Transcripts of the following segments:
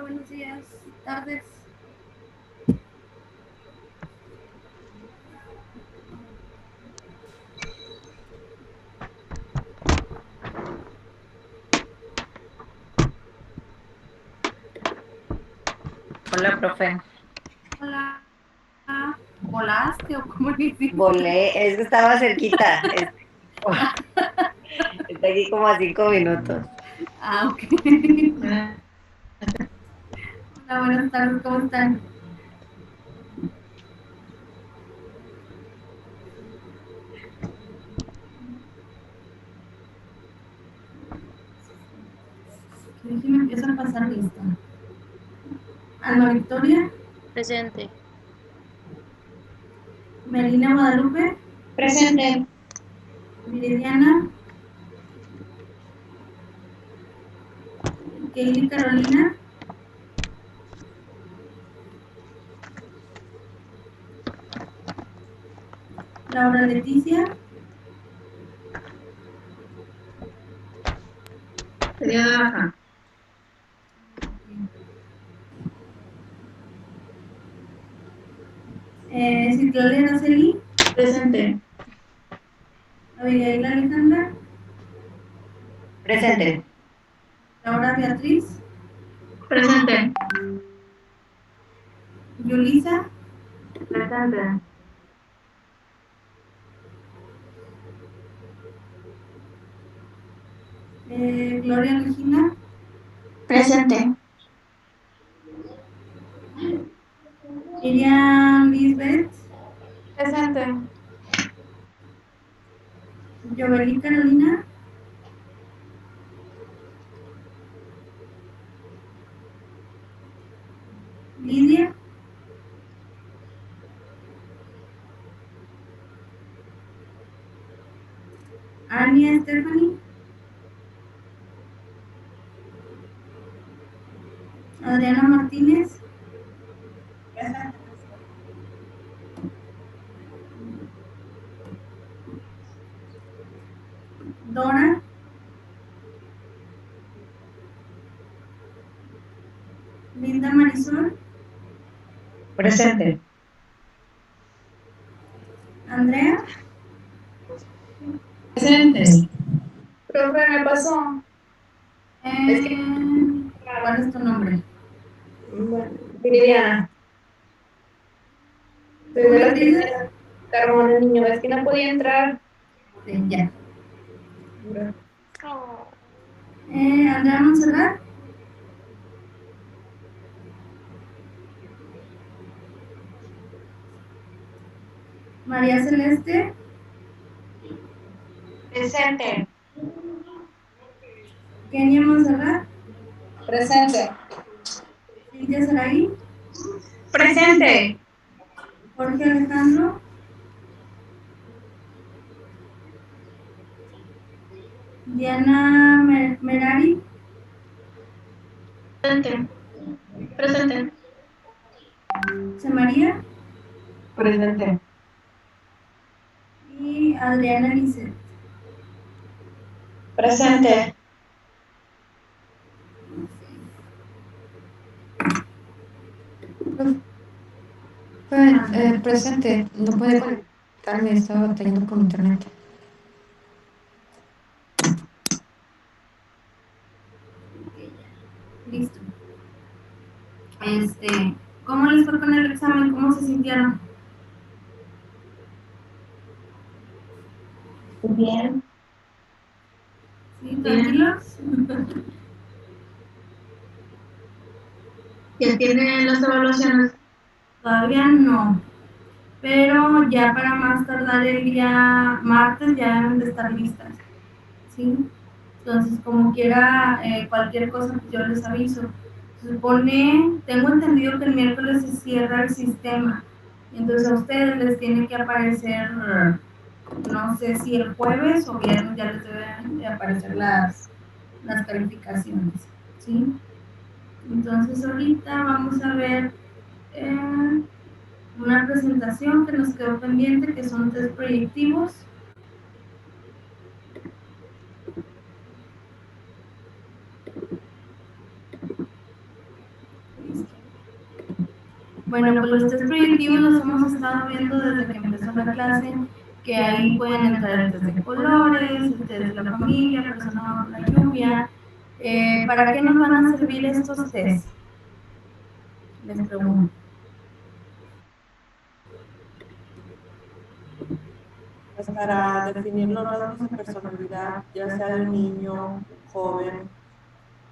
buenos días, tardes. Hola, profe. Hola. ¿Volaste o cómo le hiciste? Volé, es que estaba cerquita. Está aquí como a 5 minutos. Ok. Hola, buenas tardes, ¿cómo están? Que me empieza a pasar lista. Alma Victoria, Presente. Melina Guadalupe, Presente. Viridiana, Keili Carolina, Laura Leticia, Sería de baja. Citlali Araceli, Presente. Abigail Alejandra, Presente. Laura Beatriz, Presente. Yulisa, Presente. Gloria Regina, Presente. Miriam Lisbeth, Presente. Jovelyn Carolina, Lidia, Ania Stephanie, Adriana Martínez, Dora, Linda Marisol, Presente. Andrea, Presente. Profe, me pasó. Es que, ¿cuál es tu nombre? Viviana, soy ¿Cómo de te las dices? primeras. Carmona, niño, es que no podía entrar. Ya. Andrea Montserrat, María Celeste, Presente. Kenia Montserrat, Presente. Cintia Saraí, Presente. Jorge Alejandro, Diana Merari, Presente. Presente. José María Presente. y Adriana Lisset. Presente. Presente, no puede conectarme, estaba batallando con internet. Listo. ¿Cómo les fue con el examen? ¿Cómo se sintieron? Bien. ¿Sí? ¿Tranquilos? ¿Ya tiene las evaluaciones? Todavía no, pero ya para más tardar el día martes ya deben de estar listas, ¿sí? Entonces, como quiera, cualquier cosa, pues yo les aviso. Se supone, tengo entendido que el miércoles se cierra el sistema, entonces a ustedes les tiene que aparecer, no sé si el jueves o viernes ya les deben de aparecer las calificaciones, ¿sí? Entonces ahorita vamos a ver eh, una presentación que nos quedó pendiente, que son test proyectivos. Bueno, pues los test proyectivos los hemos estado viendo desde que empezó la clase, que ahí pueden entrar el test de colores, el test de la familia, persona bajo la lluvia. ¿Para qué nos van a servir estos tests? Les pregunto. Pues para definir los rasgos de personalidad, ya sea de un niño, joven,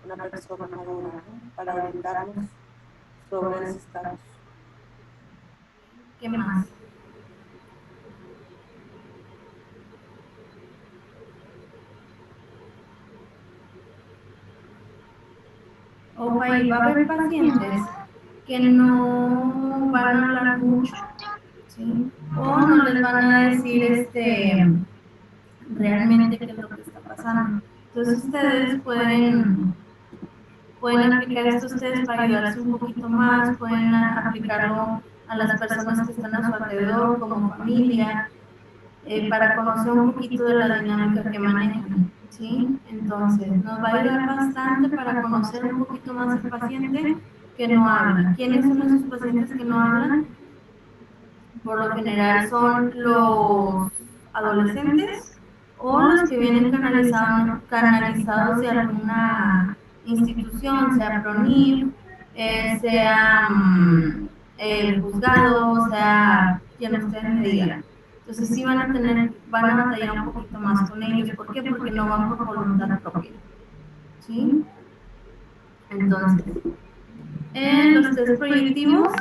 una persona madura, ¿no? Para orientarnos sobre ese estatus. ¿Qué más? Ojo ahí, va a haber pacientes que no van a hablar mucho, ¿sí? O no les van a decir realmente qué es lo que está pasando. Entonces ustedes pueden aplicar estos test para ayudarse un poquito más, pueden aplicarlo a las personas que están a su alrededor como familia, para conocer un poquito de la dinámica que manejan, ¿sí? Entonces, nos va a ayudar bastante para conocer un poquito más al paciente que no habla. ¿Quiénes son esos pacientes que no hablan? Por lo general son los adolescentes o los que vienen canalizados de alguna institución, sea PRONIF, sea el juzgado, sea quien ustedes me digan. Entonces sí van a batallar un poquito más con ellos. ¿Por qué? Porque no van por voluntad propia. ¿Sí? Entonces, los test proyectivos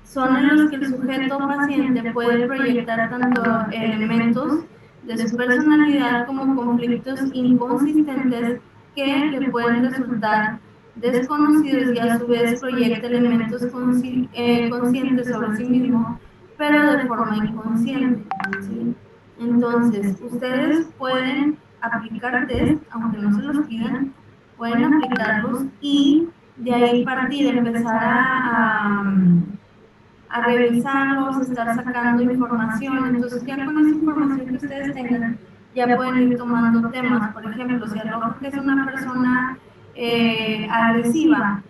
son en los que el sujeto paciente puede proyectar tanto elementos de su personalidad como conflictos inconsistentes que le pueden resultar desconocidos y a su vez proyecta elementos conscientes sobre sí mismo, pero de forma inconsciente. ¿Sí? Entonces, ustedes pueden aplicar test, aunque no se los pidan, pueden aplicarlos y de ahí partir, empezar a revisarlos, estar sacando información. Entonces ya con esa información que ustedes tengan, ya pueden ir tomando temas. Por ejemplo, si arroja que es una persona agresiva,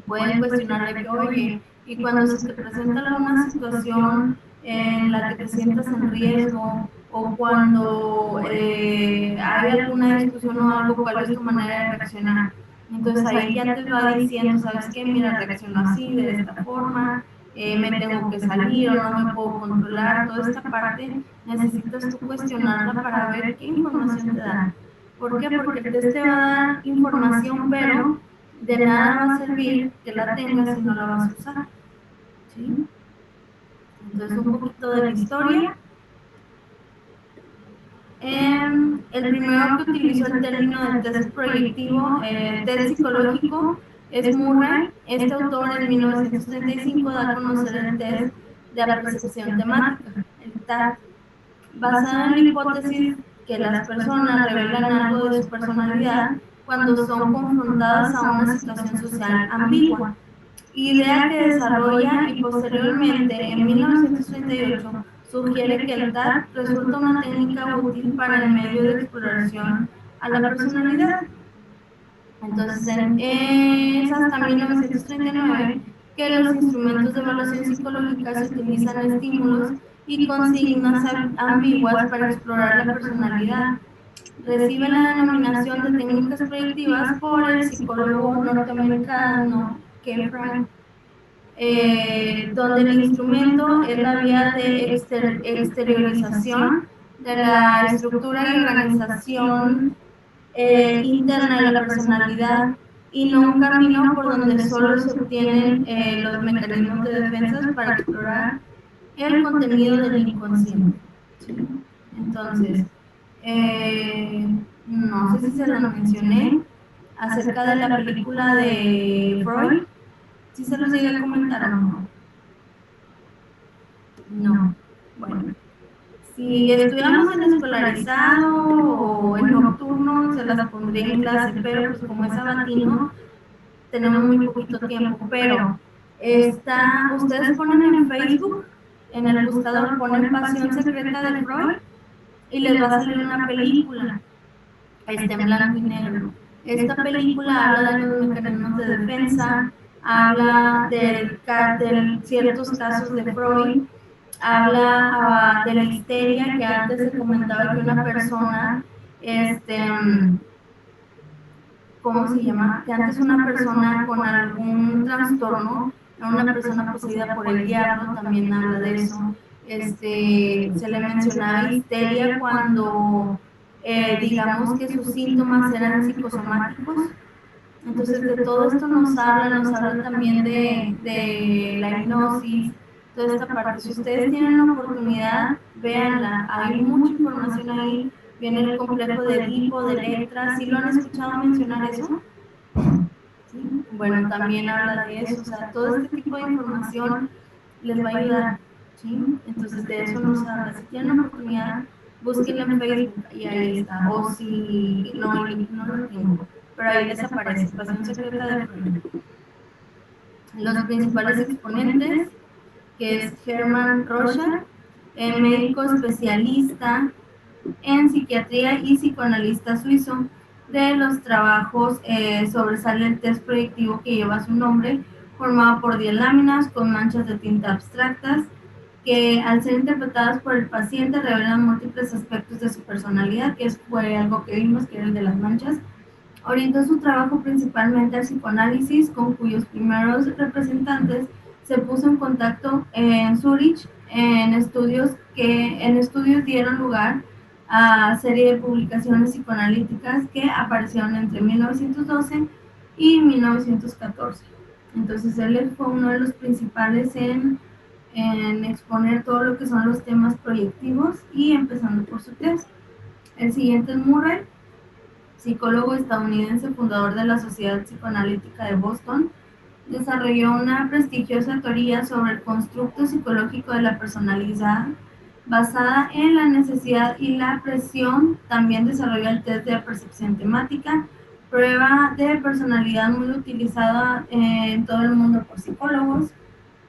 pueden cuestionarle que, oye, y cuando se te presenta alguna situación en la que te sientas en riesgo o cuando hay alguna discusión o algo, ¿cuál es tu manera de reaccionar? Entonces ahí ya te va diciendo, ¿sabes qué? Mira, reacciono así, de esta forma, me tengo que salir o no me puedo controlar. Toda esta parte necesitas tú cuestionarla para ver qué información te da. ¿Por qué? Porque el test te va a dar información, pero de nada va a servir que la tengas si no la vas a usar. ¿Sí? Entonces, un poquito de la historia. El primero que utilizó el término de test proyectivo, test psicológico, es Murray. Este autor en 1935 da a conocer el test de la percepción temática, el TAT, basado en la hipótesis que las personas revelan algo de su personalidad cuando son confrontadas a una situación social ambigua. Idea que desarrolla y posteriormente, en 1938, sugiere que el TAT resulta una técnica útil para el medio de exploración a la personalidad. Entonces, es hasta 1939 que los instrumentos de evaluación psicológica se utilizan estímulos y consignas ambiguas para explorar la personalidad. Recibe la denominación de técnicas proyectivas por el psicólogo norteamericano K. Frank, donde el instrumento es la vía de exteriorización de la estructura y organización interna de la personalidad y no un camino por donde solo se obtienen los mecanismos de defensa para explorar el contenido del inconsciente. ¿Sí? Entonces, no sé si se lo mencioné acerca de la película de Freud. ¿Sí se los llegué a comentar o no? No. Bueno. Si estuviéramos en escolarizado o en nocturno, se las pondría en clase, pero pues como es sabatino, tenemos muy poquito tiempo. Pero ustedes ponen en Facebook, en el buscador, ponen Pasión Secreta de Freud y les va a salir una película. Está en blanco y negro. Esta película habla de los mecanismos de defensa, habla de ciertos casos de Freud, habla de la histeria, que antes se comentaba que una persona, ¿cómo se llama? Que antes una persona con algún trastorno, una persona poseída por el diablo, también habla de eso. Se le mencionaba histeria cuando, digamos que sus síntomas eran psicosomáticos. Entonces de todo esto nos habla también de la hipnosis, toda esta parte. Si ustedes tienen la oportunidad, véanla, hay mucha información ahí. Viene el complejo de Edipo, de Electra. ¿Sí lo han escuchado mencionar eso? ¿Sí? Bueno, también habla de eso. O sea, todo este tipo de información les va a ayudar. ¿Sí? Entonces de eso nos habla. Si tienen la oportunidad, búsquenla en Facebook y ahí está. O si no, el link no lo tengo, pero ahí les aparece. Pasión secreta de Freud. Los principales exponentes, que es Hermann Rorschach, médico especialista en psiquiatría y psicoanalista suizo. De los trabajos sobresale el test proyectivo que lleva su nombre, formado por 10 láminas con manchas de tinta abstractas, que al ser interpretadas por el paciente revelan múltiples aspectos de su personalidad, que fue algo que vimos, que era el de las manchas. Orientó su trabajo principalmente al psicoanálisis, con cuyos primeros representantes se puso en contacto en Zúrich, en estudios dieron lugar a serie de publicaciones psicoanalíticas que aparecieron entre 1912 y 1914. Entonces él fue uno de los principales en exponer todo lo que son los temas proyectivos, y empezando por su test. El siguiente es Murray, psicólogo estadounidense, fundador de la Sociedad Psicoanalítica de Boston. Desarrolló una prestigiosa teoría sobre el constructo psicológico de la personalidad basada en la necesidad y la presión. También desarrolló el test de percepción temática, prueba de personalidad muy utilizada en todo el mundo por psicólogos.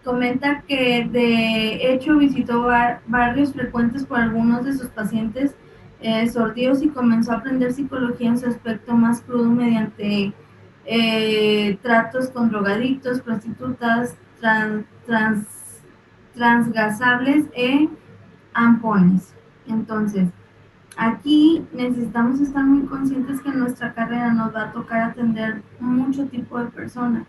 Comenta que de hecho visitó barrios frecuentes por algunos de sus pacientes sordidos, y comenzó a aprender psicología en su aspecto más crudo mediante tratos con drogadictos, prostitutas, transgasables e ampones. Entonces, aquí necesitamos estar muy conscientes que en nuestra carrera nos va a tocar atender mucho tipo de personas.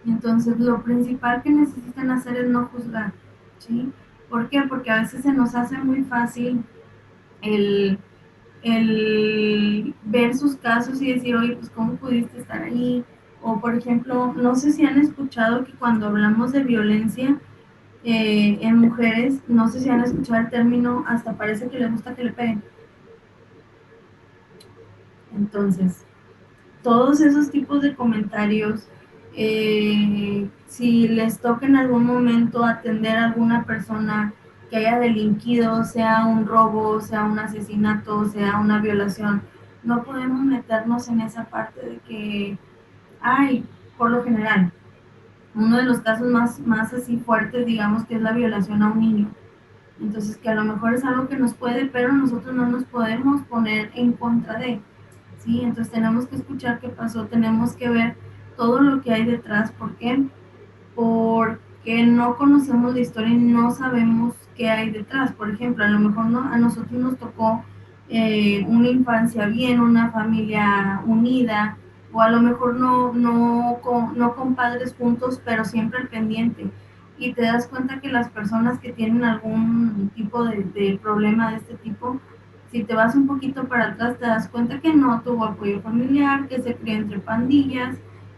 Entonces, lo principal que necesitan hacer es no juzgar, ¿sí? ¿Por qué? Porque a veces se nos hace muy fácil el, el ver sus casos y decir, oye, pues ¿cómo pudiste estar ahí? O por ejemplo, no sé si han escuchado que cuando hablamos de violencia en mujeres, no sé si han escuchado el término, hasta parece que les gusta que le peguen. Entonces, todos esos tipos de comentarios, si les toca en algún momento atender a alguna persona que haya delinquido, sea un robo, sea un asesinato, sea una violación, no podemos meternos en esa parte de que, ay, por lo general, uno de los casos más así fuertes, digamos, que es la violación a un niño. Entonces, que a lo mejor es algo que nos puede, pero nosotros no nos podemos poner en contra de. ¿Sí? Entonces tenemos que escuchar qué pasó, tenemos que ver todo lo que hay detrás. ¿Por qué? Porque no conocemos la historia y no sabemos qué hay detrás. Por ejemplo, a lo mejor a nosotros nos tocó una infancia bien, una familia unida, o a lo mejor no con padres juntos, pero siempre al pendiente. Y te das cuenta que las personas que tienen algún tipo de problema de este tipo, si te vas un poquito para atrás, te das cuenta que no tuvo apoyo familiar, que se crió entre pandillas,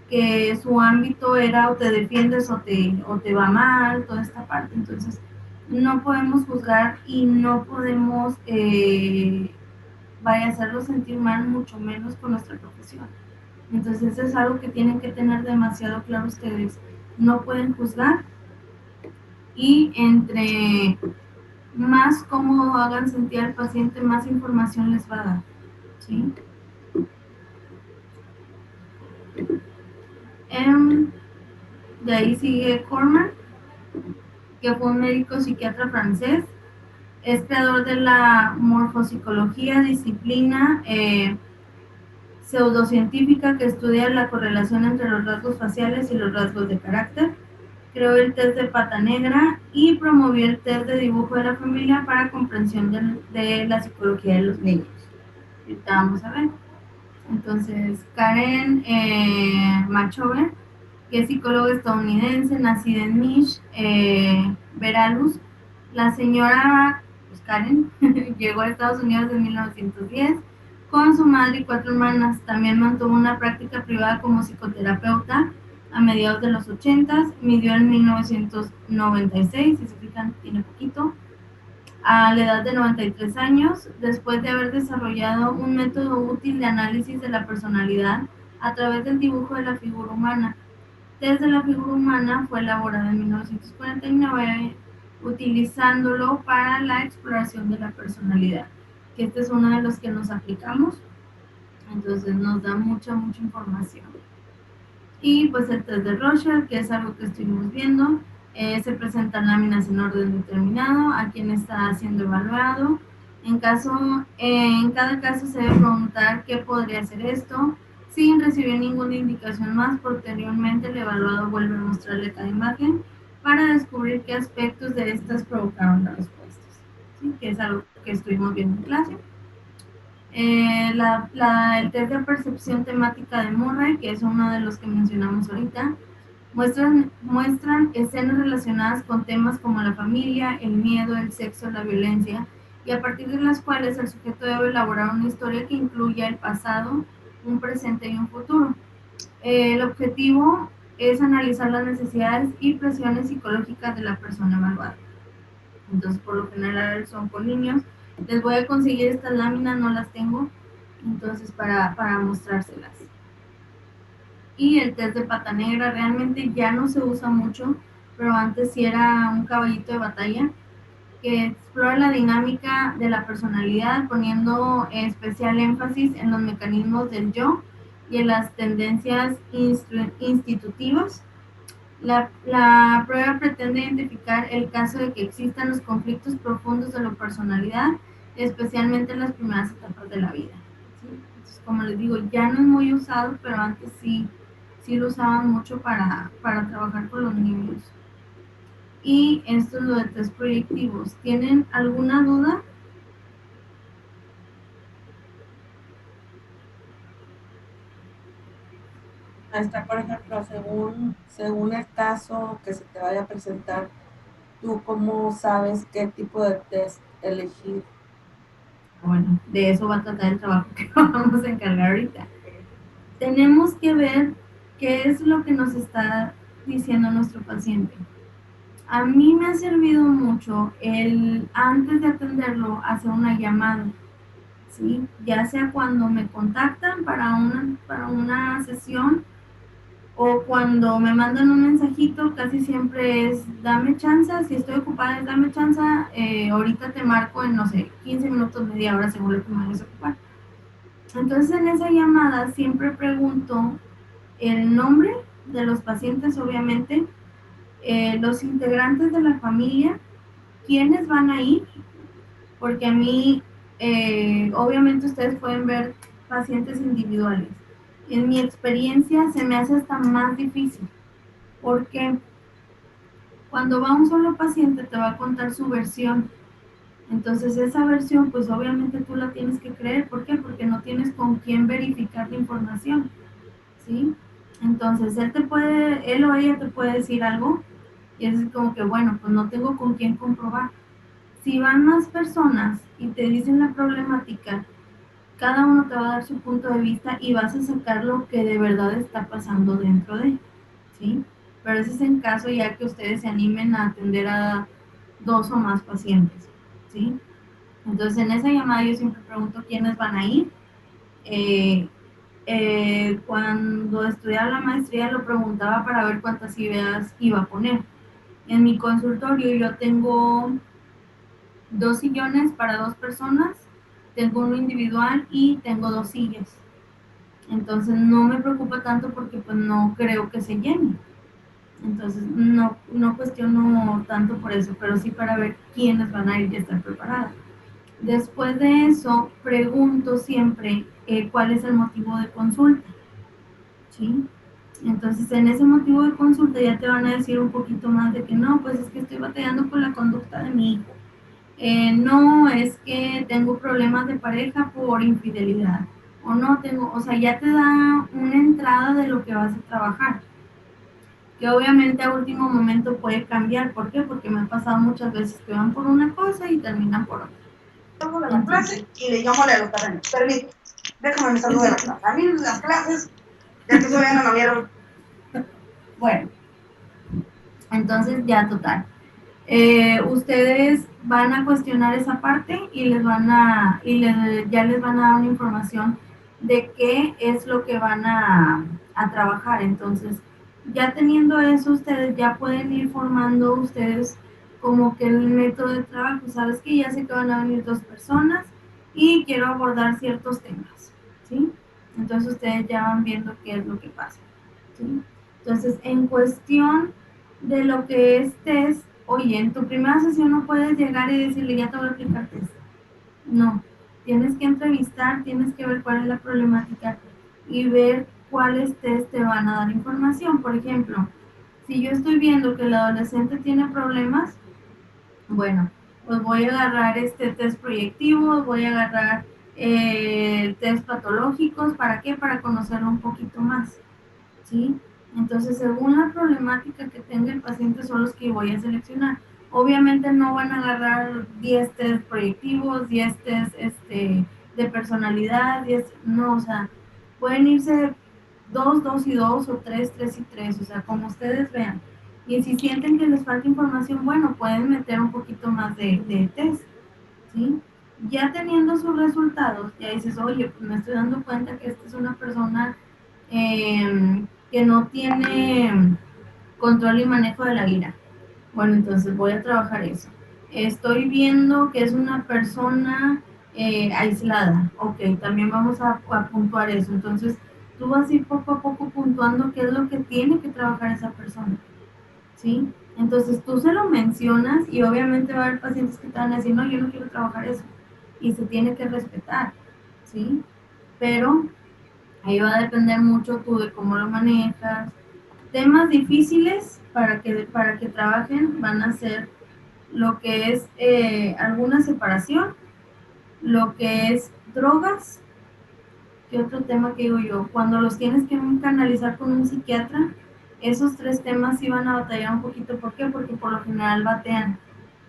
que su ámbito era o te defiendes o te va mal, toda esta parte. Entonces, no podemos juzgar y no podemos vaya a hacerlo sentir mal, mucho menos con nuestra profesión. Entonces, eso es algo que tienen que tener demasiado claro ustedes. No pueden juzgar, y entre más cómodo hagan sentir al paciente, más información les va a dar. ¿Sí? De ahí sigue Corman, que fue un médico psiquiatra francés. Es creador de la morfopsicología, disciplina pseudocientífica que estudia la correlación entre los rasgos faciales y los rasgos de carácter. Creó el test de pata negra y promovió el test de dibujo de la familia para comprensión de la psicología de los niños. Ahorita vamos a ver. Entonces, Karen Machover, que es psicóloga estadounidense, nacida en Niš, Veracruz. La señora, pues Karen, llegó a Estados Unidos en 1910 con su madre y 4 hermanas. También mantuvo una práctica privada como psicoterapeuta a mediados de los 80, midió en 1996, si se fijan, tiene poquito, a la edad de 93 años, después de haber desarrollado un método útil de análisis de la personalidad a través del dibujo de la figura humana. Desde la figura humana fue elaborada en 1949, utilizándolo para la exploración de la personalidad, que este es uno de los que nos aplicamos, entonces nos da mucha información. Y pues el test de Rorschach, que es algo que estuvimos viendo, se presentan láminas en orden determinado a quien está siendo evaluado. En cada caso se debe preguntar qué podría ser esto. Sin recibir ninguna indicación más, posteriormente el evaluado vuelve a mostrarle cada imagen para descubrir qué aspectos de estas provocaron las respuestas, ¿sí? Que es algo que estuvimos viendo en clase. El test de percepción temática de Murray, que es uno de los que mencionamos ahorita, muestran escenas relacionadas con temas como la familia, el miedo, el sexo, la violencia, y a partir de las cuales el sujeto debe elaborar una historia que incluya el pasado, un presente y un futuro. El objetivo es analizar las necesidades y presiones psicológicas de la persona evaluada. Entonces, por lo general son con niños. Les voy a conseguir estas láminas, no las tengo, entonces para mostrárselas. Y el test de pata negra realmente ya no se usa mucho, pero antes sí era un caballito de batalla que explora la dinámica de la personalidad poniendo especial énfasis en los mecanismos del yo y en las tendencias institutivas. La prueba pretende identificar el caso de que existan los conflictos profundos de la personalidad, especialmente en las primeras etapas de la vida, ¿sí? Entonces, como les digo, ya no es muy usado, pero antes sí lo usaban mucho para trabajar con los niños. Y esto es lo de test proyectivos. ¿Tienen alguna duda? Maestra, por ejemplo, según el caso que se te vaya a presentar, ¿tú cómo sabes qué tipo de test elegir? Bueno, de eso va a tratar el trabajo que vamos a encargar ahorita. Tenemos que ver qué es lo que nos está diciendo nuestro paciente. A mí me ha servido mucho el, antes de atenderlo, hacer una llamada, ¿sí? Ya sea cuando me contactan para una sesión o cuando me mandan un mensajito, casi siempre es dame chance, si estoy ocupada es dame chance, ahorita te marco en, no sé, 15 minutos, media hora, según lo que me vayas a ocupar. Entonces en esa llamada siempre pregunto el nombre de los pacientes, obviamente, los integrantes de la familia, quiénes van a ir, porque a mí, obviamente ustedes pueden ver pacientes individuales. En mi experiencia se me hace hasta más difícil, porque cuando va un solo paciente te va a contar su versión. Entonces esa versión, pues obviamente tú la tienes que creer. ¿Por qué? Porque no tienes con quién verificar la información, ¿sí? Entonces él o ella te puede decir algo y es como que, bueno, pues no tengo con quién comprobar. Si van más personas y te dicen la problemática, cada uno te va a dar su punto de vista y vas a sacar lo que de verdad está pasando dentro de, ¿sí? Pero ese es en caso ya que ustedes se animen a atender a 2 o más pacientes, ¿sí? Entonces en esa llamada yo siempre pregunto quiénes van a ir. Cuando estudiaba la maestría lo preguntaba para ver cuántas ideas iba a poner. En mi consultorio yo tengo 2 sillones para 2 personas, tengo uno individual y tengo 2 sillas. Entonces no me preocupa tanto porque pues no creo que se llene. Entonces no cuestiono tanto por eso, pero sí para ver quiénes van a ir y estar preparados. Después de eso, pregunto siempre cuál es el motivo de consulta, ¿sí? Entonces, en ese motivo de consulta ya te van a decir un poquito más de que no, pues es que estoy batallando con la conducta de mi hijo. No, es que tengo problemas de pareja por infidelidad. O no tengo, o sea, ya te da una entrada de lo que vas a trabajar. Que obviamente a último momento puede cambiar. ¿Por qué? Porque me ha pasado muchas veces que van por una cosa y terminan por otra. Salgo de la clase y le llamo a los terrenos. Permíteme, déjame me salgo de la clase. A mí las clases, ya que soy no vieron. Bueno, entonces ya total. Ustedes van a cuestionar esa parte y ya les van a dar una información de qué es lo que van a trabajar. Entonces, ya teniendo eso, ustedes ya pueden ir formando ustedes como que el método de trabajo. Sabes que ya sé que van a venir 2 personas y quiero abordar ciertos temas, ¿sí? Entonces ustedes ya van viendo qué es lo que pasa, ¿sí? Entonces, en cuestión de lo que es test, oye, en tu primera sesión no puedes llegar y decirle, ya te voy a aplicar test. No, tienes que entrevistar, tienes que ver cuál es la problemática y ver cuáles test te van a dar información. Por ejemplo, si yo estoy viendo que el adolescente tiene problemas, bueno, pues voy a agarrar test proyectivos, voy a agarrar test patológicos, ¿para qué? Para conocerlo un poquito más, ¿sí? Entonces, según la problemática que tenga el paciente son los que voy a seleccionar. Obviamente no van a agarrar 10 test proyectivos, 10 test de personalidad, 10, no, o sea, pueden irse 2, 2 y 2 o 3, 3 y 3, o sea, como ustedes vean. Y si sienten que les falta información, bueno, pueden meter un poquito más de test, ¿sí? Ya teniendo sus resultados, ya dices, oye, pues me estoy dando cuenta que esta es una persona que no tiene control y manejo de la ira. Bueno, entonces voy a trabajar eso. Estoy viendo que es una persona aislada. Ok, también vamos a puntuar eso. Entonces, tú vas a ir poco a poco puntuando qué es lo que tiene que trabajar esa persona, ¿sí? Entonces, tú se lo mencionas y obviamente va a haber pacientes que te van a decir, no, yo no quiero trabajar eso. Y se tiene que respetar, ¿sí? Pero ahí va a depender mucho tú de cómo lo manejas. Temas difíciles para que trabajen van a ser lo que es alguna separación, lo que es drogas. ¿Qué otro tema que digo yo? Cuando los tienes que canalizar con un psiquiatra, esos 3 temas sí van a batallar un poquito. ¿Por qué? Porque por lo general batean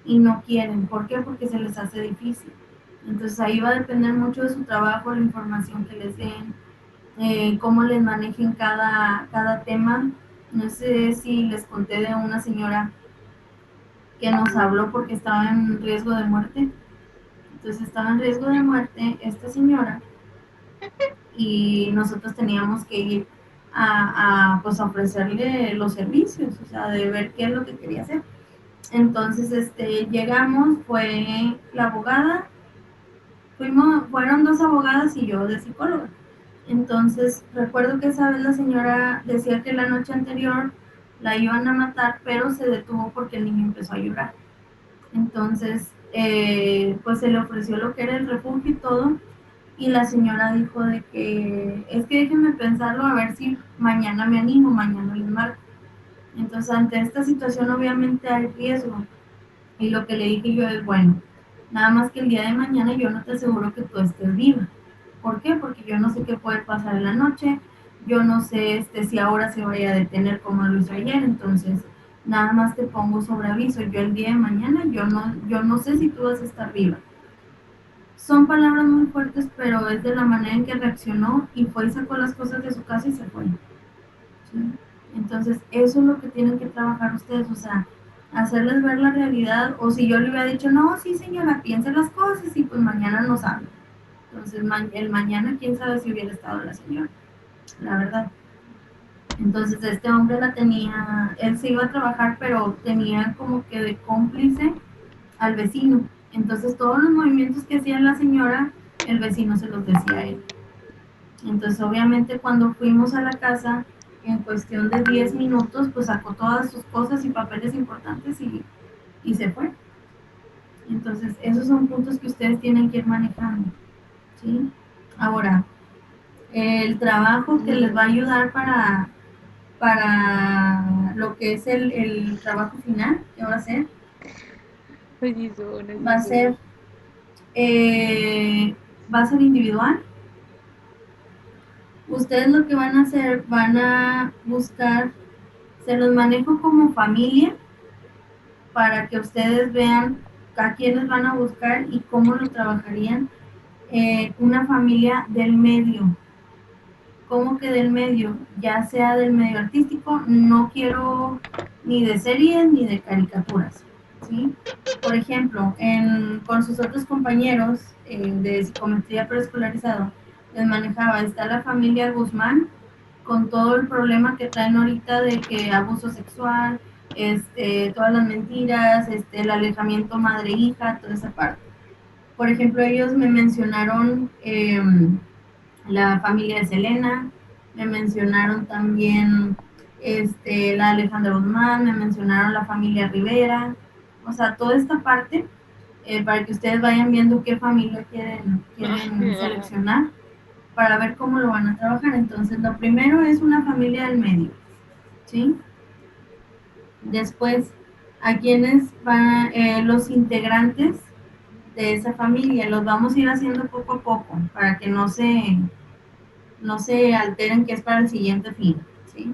y no quieren. ¿Por qué? Porque se les hace difícil. Entonces ahí va a depender mucho de su trabajo, la información que les den, cómo les manejen cada tema. No sé si les conté de una señora que nos habló porque estaba en riesgo de muerte. Entonces estaba en riesgo de muerte esta señora y nosotros teníamos que ir pues ofrecerle los servicios, o sea, de ver qué es lo que quería hacer. Entonces, llegamos, fue la abogada, fueron 2 abogadas y yo de psicóloga. Entonces, recuerdo que esa vez la señora decía que la noche anterior la iban a matar, pero se detuvo porque el niño empezó a llorar. Entonces, pues se le ofreció lo que era el refugio y todo, y la señora dijo de que, es que déjenme pensarlo a ver si mañana me animo, mañana les marco. Entonces, ante esta situación obviamente hay riesgo, y lo que le dije yo es, bueno, nada más que el día de mañana yo no te aseguro que tú estés viva. ¿Por qué? Porque yo no sé qué puede pasar en la noche, yo no sé si ahora se vaya a detener como lo hizo ayer, entonces nada más te pongo sobre aviso, yo el día de mañana yo no sé si tú vas a estar viva. Son palabras muy fuertes, pero es de la manera en que reaccionó y fue y sacó las cosas de su casa y se fue, ¿sí? Entonces, eso es lo que tienen que trabajar ustedes, o sea, hacerles ver la realidad, o si yo le hubiera dicho, no, sí señora, piense las cosas y pues mañana nos habla. Entonces, el mañana, quién sabe si hubiera estado la señora, la verdad. Entonces, este hombre él se iba a trabajar, pero tenía como que de cómplice al vecino. Entonces, todos los movimientos que hacía la señora, el vecino se los decía a él. Entonces, obviamente, cuando fuimos a la casa, en cuestión de 10 minutos, pues sacó todas sus cosas y papeles importantes y se fue. Entonces, esos son puntos que ustedes tienen que ir manejando, ¿sí? Ahora, el trabajo que les va a ayudar para lo que es el trabajo final que va a ser, va a ser, va a ser individual. Ustedes lo que van a hacer, van a buscar, se los manejo como familia para que ustedes vean a quiénes van a buscar y cómo lo trabajarían. Una familia del medio. ¿Cómo que del medio? Ya sea del medio artístico, no quiero ni de series ni de caricaturas, ¿sí? Por ejemplo, con sus otros compañeros de psicometría preescolarizado, les manejaba, está la familia Guzmán, con todo el problema que traen ahorita de que abuso sexual, todas las mentiras, el alejamiento madre-hija, toda esa parte. Por ejemplo, ellos me mencionaron la familia de Selena, me mencionaron también la Alejandra Guzmán, me mencionaron la familia Rivera, o sea, toda esta parte para que ustedes vayan viendo qué familia quieren seleccionar para ver cómo lo van a trabajar. Entonces, lo primero es una familia del medio, ¿sí? Después, a quienes van los integrantes de esa familia, los vamos a ir haciendo poco a poco para que no se alteren, que es para el siguiente fin, ¿sí?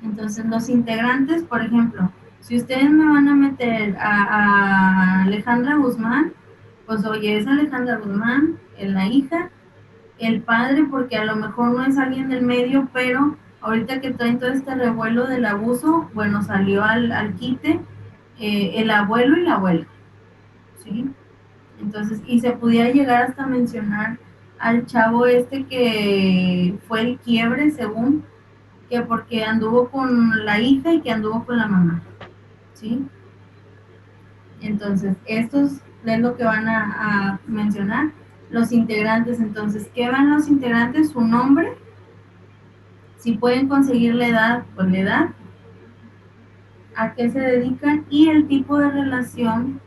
Entonces, los integrantes, por ejemplo, si ustedes me van a meter a Alejandra Guzmán, pues oye, es Alejandra Guzmán, es la hija, el padre, porque a lo mejor no es alguien del medio, pero ahorita que traen todo este revuelo del abuso, bueno, salió al quite el abuelo y la abuela, ¿sí? Entonces, y se pudiera llegar hasta mencionar al chavo que fue el quiebre, según, que porque anduvo con la hija y que anduvo con la mamá, ¿sí? Entonces, estos es lo que van a mencionar los integrantes. Entonces, ¿qué van los integrantes? Su nombre, si pueden conseguir la edad, pues la edad, a qué se dedican y el tipo de relación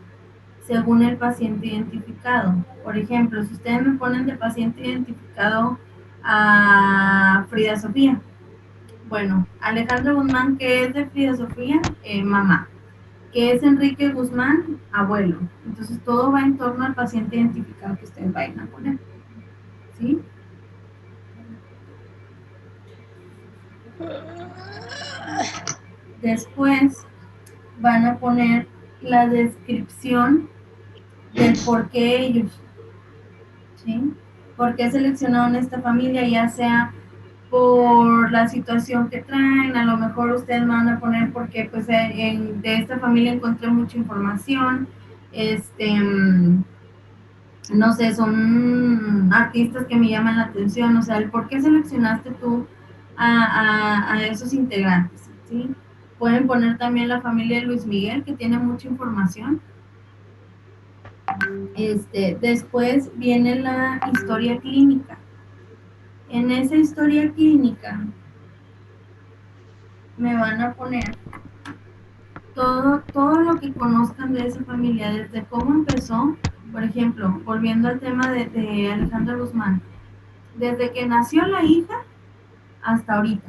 según el paciente identificado. Por ejemplo, si ustedes me ponen de paciente identificado a Frida Sofía, bueno, Alejandra Guzmán, ¿qué es de Frida Sofía? Mamá. ¿Qué es Enrique Guzmán? Abuelo. Entonces todo va en torno al paciente identificado que ustedes vayan a poner, ¿sí? Después van a poner la descripción del por qué ellos, ¿sí? ¿Por qué seleccionaron esta familia? Ya sea por la situación que traen, a lo mejor ustedes van a poner porque pues de esta familia encontré mucha información, no sé, son artistas que me llaman la atención, o sea, el por qué seleccionaste tú a esos integrantes, ¿sí? Pueden poner también la familia de Luis Miguel, que tiene mucha información. Después viene la historia clínica. En esa historia clínica me van a poner todo lo que conozcan de esa familia, desde cómo empezó, por ejemplo, volviendo al tema de Alejandra Guzmán, desde que nació la hija hasta ahorita.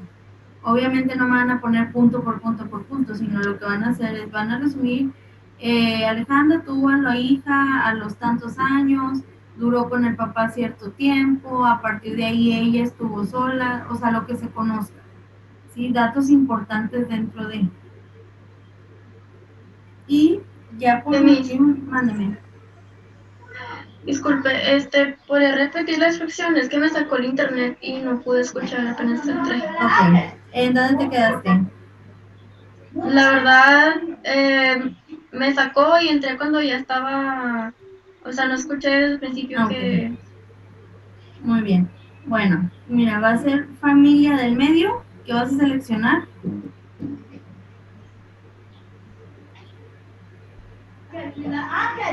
Obviamente no me van a poner punto por punto, sino lo que van a hacer es, van a resumir, Alejandra tuvo a la hija a los tantos años, duró con el papá cierto tiempo, a partir de ahí ella estuvo sola, o sea, lo que se conozca, ¿sí? Datos importantes dentro de. Y ya por último, mándeme. Disculpe, ¿podría repetir las instrucciones? Que me sacó el internet y no pude escuchar apenas entré. Ok, ¿en dónde te quedaste? La verdad, me sacó y entré cuando ya estaba, o sea, no escuché desde el principio Okay. Muy bien. Bueno, mira, va a ser familia del medio, que vas a seleccionar.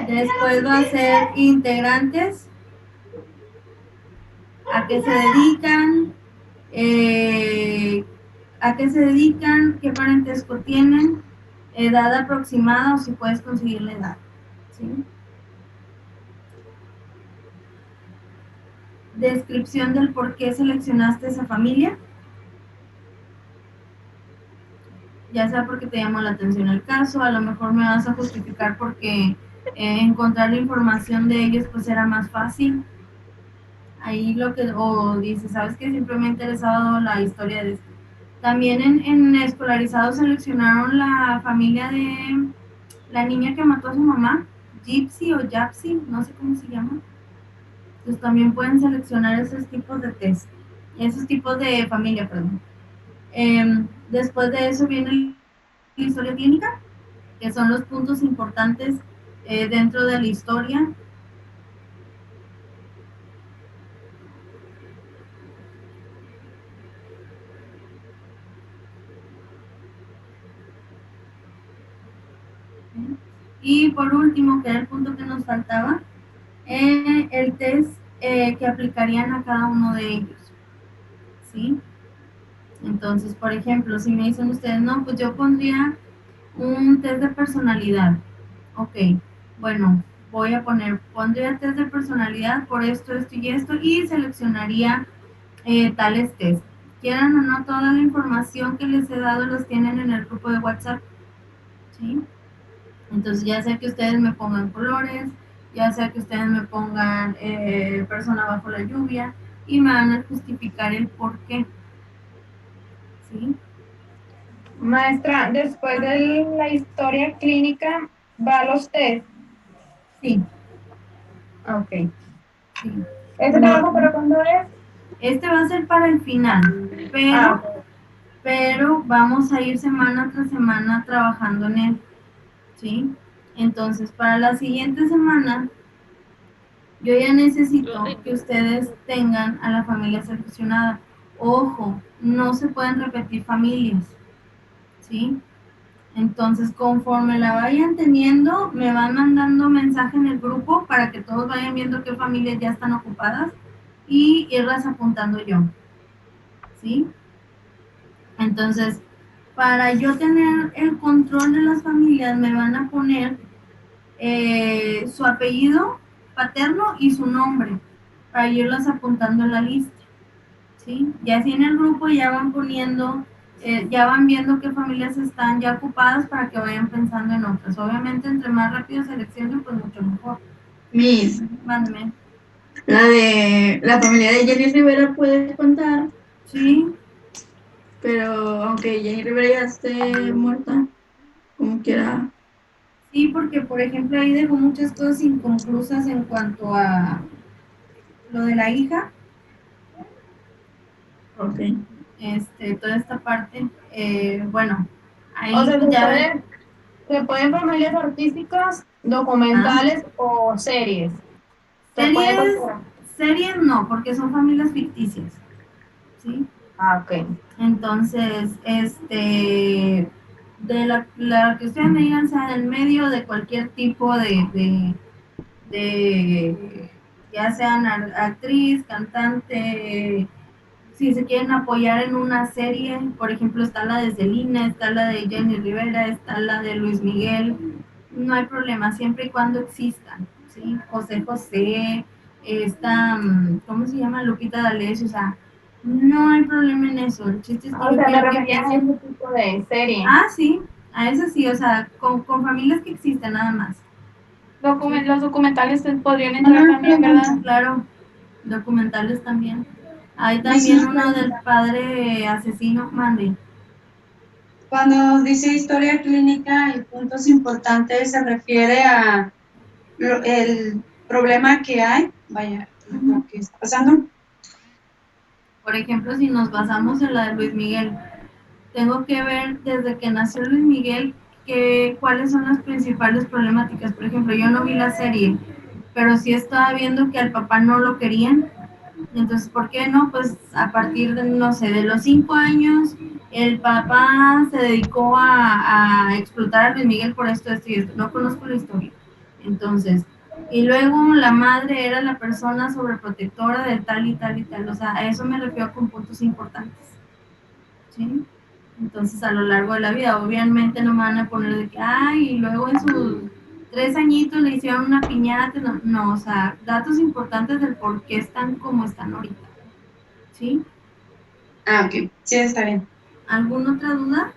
Después va a ser integrantes, a qué se dedican, qué parentesco tienen, edad aproximada o si puedes conseguir la edad, ¿sí? Descripción del por qué seleccionaste esa familia, ya sea porque te llamó la atención el caso, a lo mejor me vas a justificar porque encontrar la información de ellos pues era más fácil. Ahí lo que, o dices, ¿sabes qué? Siempre me ha interesado la historia de esto. También en Escolarizados seleccionaron la familia de la niña que mató a su mamá, Gypsy o Japsy, no sé cómo se llama. Entonces también pueden seleccionar esos tipos de test, esos tipos de familia, perdón. Después de eso viene la historia clínica, que son los puntos importantes dentro de la historia. Y por último, que era el punto que nos faltaba, el test que aplicarían a cada uno de ellos, ¿sí? Entonces, por ejemplo, si me dicen ustedes, no, pues yo pondría un test de personalidad. Ok, bueno, pondría test de personalidad por esto y esto y seleccionaría tales test. Quieran o no, toda la información que les he dado los tienen en el grupo de WhatsApp, ¿sí? Entonces ya sea que ustedes me pongan colores, ya sea que ustedes me pongan persona bajo la lluvia y me van a justificar el por qué, ¿sí? Maestra, después de la historia clínica, va los test. Sí, Ok. sí. ¿Este No, trabajo para cuándo es? este va a ser para el final, pero, Ok. pero vamos a ir semana tras semana trabajando en él, ¿sí? Entonces, para la siguiente semana, yo ya necesito que ustedes tengan a la familia seleccionada. Ojo, no se pueden repetir familias, ¿sí? Entonces, conforme la vayan teniendo, me van mandando mensaje en el grupo para que todos vayan viendo qué familias ya están ocupadas y irlas apuntando yo, ¿sí? Entonces, para yo tener el control de las familias, me van a poner su apellido paterno y su nombre para irlas apuntando en la lista, ¿sí? Y así en el grupo ya van poniendo, ya van viendo qué familias están ya ocupadas para que vayan pensando en otras. Obviamente, entre más rápido seleccionen, pues mucho mejor. Miss, Mándeme. la de la familia de Jenny Rivera puedes contar, Sí, pero aunque Jenny Rivera ya esté muerta, como quiera. sí, porque por ejemplo ahí dejó muchas cosas inconclusas en cuanto a lo de la hija, Ok. toda esta parte, bueno, O ahí sea, pues ya ven, se pueden familias artísticas, ah, documentales o series. Se puede series, considerar. series no, porque son familias ficticias, ¿sí? Ah, ok. Entonces, de la que ustedes me digan, sea del medio, de cualquier tipo de ya sean actriz, cantante, si se quieren apoyar en una serie, por ejemplo, está la de Selena, está la de Jenny Rivera, está la de Luis Miguel, no hay problema, siempre y cuando existan, ¿sí? José José, está, ¿cómo se llama? Lupita D'Alessio, o sea, no hay problema en eso, el chiste es que O yo sea, me quiero que refería a piensen, ese tipo de serie. ah, sí, a eso sí, o sea, con familias que existen nada más. Los documentales podrían entrar también, ¿verdad? Claro, documentales también. Hay Miss, también una uno del pregunta. padre asesino, mande. Cuando dice historia clínica y puntos importantes, se refiere a el problema que hay, vaya, lo que está pasando. Por ejemplo, si nos basamos en la de Luis Miguel, tengo que ver desde que nació Luis Miguel cuáles son las principales problemáticas. Por ejemplo, yo no vi la serie, pero sí estaba viendo que al papá no lo querían. Entonces, ¿por qué no? Pues a partir de, no sé, de los 5 años, el papá se dedicó a explotar a Luis Miguel por esto y esto. No conozco la historia. Entonces, y luego la madre era la persona sobreprotectora de tal y tal y tal. O sea, a eso me refiero con puntos importantes. ¿Sí? Entonces, a lo largo de la vida, obviamente no me van a poner de que, ay, y luego en sus 3 añitos le hicieron una piñata, no, o sea, datos importantes del por qué están como están ahorita. ¿Sí? Ah, ok. Sí, está bien. ¿Alguna otra duda?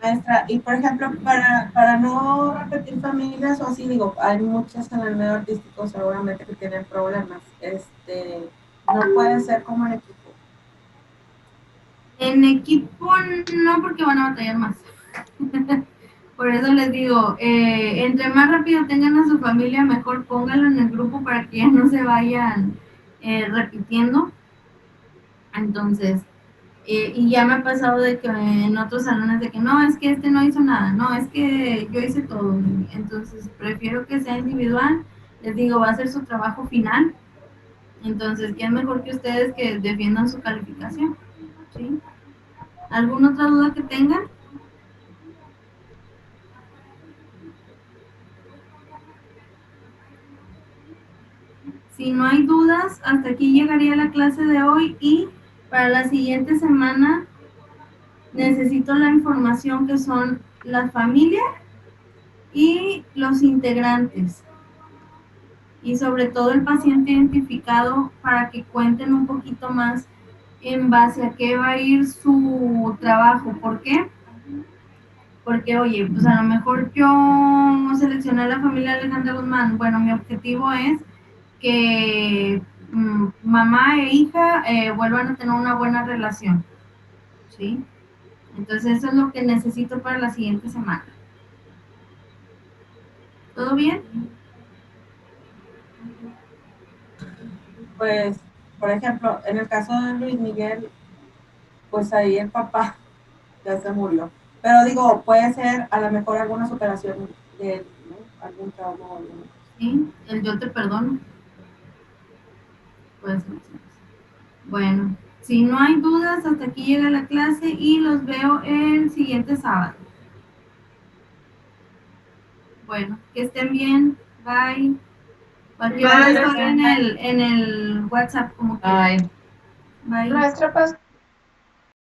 Maestra, y por ejemplo, para no repetir familias o así, digo, hay muchas en el medio artístico seguramente que tienen problemas. No puede ser como en equipo. En equipo no, porque van a batallar más. Por eso les digo, entre más rápido tengan a su familia, mejor pónganlo en el grupo para que ya no se vayan repitiendo. Entonces, y ya me ha pasado de que en otros salones de que no, es que este no hizo nada, no, es que yo hice todo. Entonces, prefiero que sea individual. Les digo, va a ser su trabajo final. Entonces, ¿qué es mejor que ustedes que defiendan su calificación? ¿Sí? ¿Alguna otra duda que tengan? Si no hay dudas, hasta aquí llegaría la clase de hoy y para la siguiente semana necesito la información que son la familia y los integrantes y sobre todo el paciente identificado para que cuenten un poquito más en base a qué va a ir su trabajo. ¿Por qué? Porque, oye, pues a lo mejor yo seleccioné a la familia de Alejandra Guzmán. Bueno, mi objetivo es que mamá e hija vuelvan a tener una buena relación, ¿sí? Entonces eso es lo que necesito para la siguiente semana. ¿Todo bien? Pues, por ejemplo, en el caso de Luis Miguel, pues ahí el papá ya se murió. Pero digo, puede ser a lo mejor alguna superación de él, ¿no? Algún trauma o algo. Sí, el yo te perdono. Puede ser. Bueno, si no hay dudas, hasta aquí llega la clase y los veo el siguiente sábado. Bueno, que estén bien. Bye. Cualquier Bye, cosa estoy en el WhatsApp como que. Ay. Bye. Maestra,